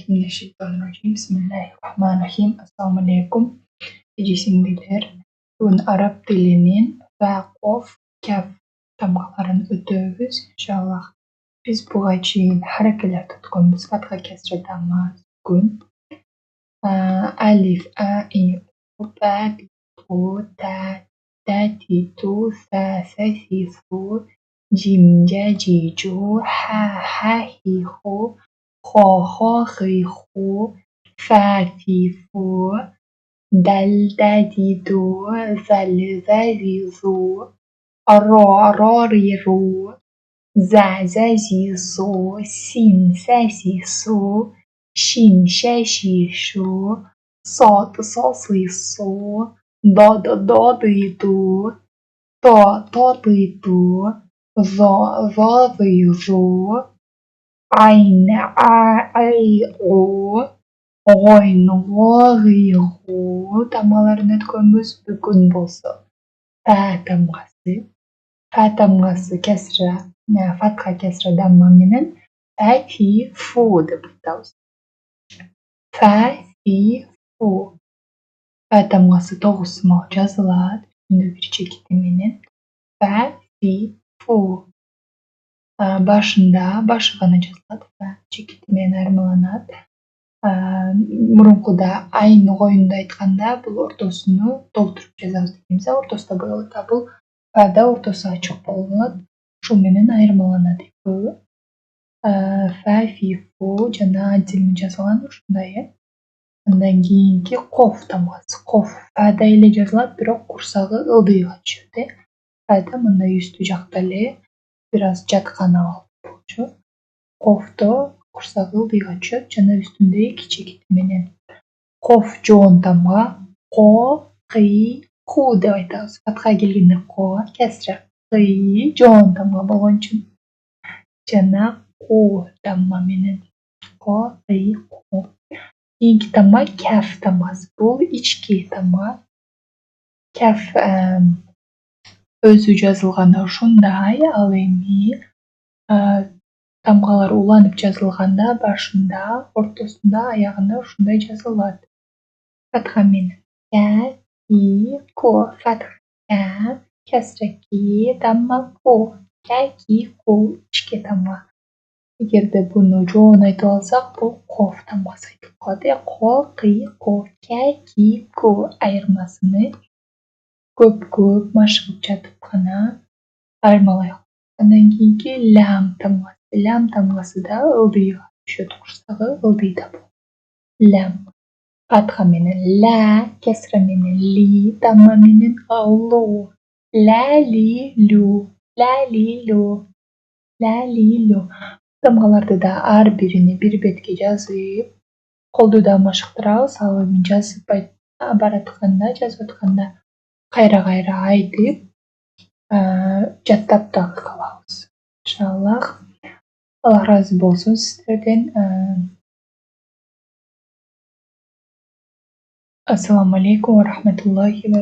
من الشيطان الرجيم. بسم الله الرحمن الرحيم. Assalamualaikum. Ejisingdiler. Bugün Arap dilinin va qof, kaf tamgalarini o'tamiz inshaalloh. Biz buga cheyin harakalar tutganmiz. Fatha, kasra, damma, sukun. Alif, a, i, u, ba, bi, bu, ta, da, ti, tu, sa, si, su, jim, ja, ji, ju, ha, hi, hu, خو خو خي خو فا في فو دل ددي دو زل زري زو را را ري رو زع زي زو سين ساسي سو شين شاشي شو صاد صاصي صو ضاد ضاضي دو طا طاطي دو ظا ظاظي ظو عين عو غين غاغي غو тамгаларын өткөнбүз бүгүн болсо фа тамгасы кесра фатха кесра дамма менен фа фи фу деп айтабыз. Фа фи фу фа тамгасы 9 смал жазылат үстүндө бир чекити менен фа фи фу. Башында башы гана жазылат, чекити менен айырмаланат. Мурункуда айын коюнда айтканда бул ортосуну толтуруп жазабыз дегенбиз, ортосу да болот, бул фада ортосу ачык болот. Ушул менен айырмаланат экөө. Фа фи фу жана отдельно жазылган ушундай. Андан кийинки коф тамгасы. Коф фада эле жазылат, бирок курсагы ылдыйга түшөт. Фада мындай үстү жакта эле бир аз жаткан абал болчу. Кофто курсагы ылдыйга түшөт жана үстүндө 2 чекити менен. Коф жоон тамга ко, кый, ку деп айтабыз. Фатха келгенде ко, кесра кый, жоон тамга болгон үчүн. Жана ку тамма менен ко, кый, ку. Кийинки тамга каф тамгасы. Бул ички тамга. Каф өзү жазылганда ушундай, ал эми тамгалар уланып жазылганда башында, ортосунда, аягында ушундай жазылат. Фатха менен ка, ки, ку. Фатха ка, кесра ки, дамма ку. Ка, ки, ку. Ички тамга. Эгерде буну жоон айтып алсак, бул коф тамгасы айтылып калат. Ко, кый, ку. Ка, ки, ку. Айырмасыны көп машыгып жатып гана айырмалай алат. Андан кийинки лам тамгасы. Лам тамгасы да ылдыйга түшөт, курсагы ылдыйда болот. Лам. Фатха менен ла, кесра менен ли, дамма менен лу. Ла ли лу. Ла ли лу. Ла ли лу. Тамгаларды да ар бирини бир бетке жазып, колду да машыктырабыз. Ал эми жазып баратканда, жазып атканда кайра айтып, жаттап дагы калабыз. Иншаллах. Аллах разы болсун сиздерден. Ассаламу алейкум ва рахматуллахи ва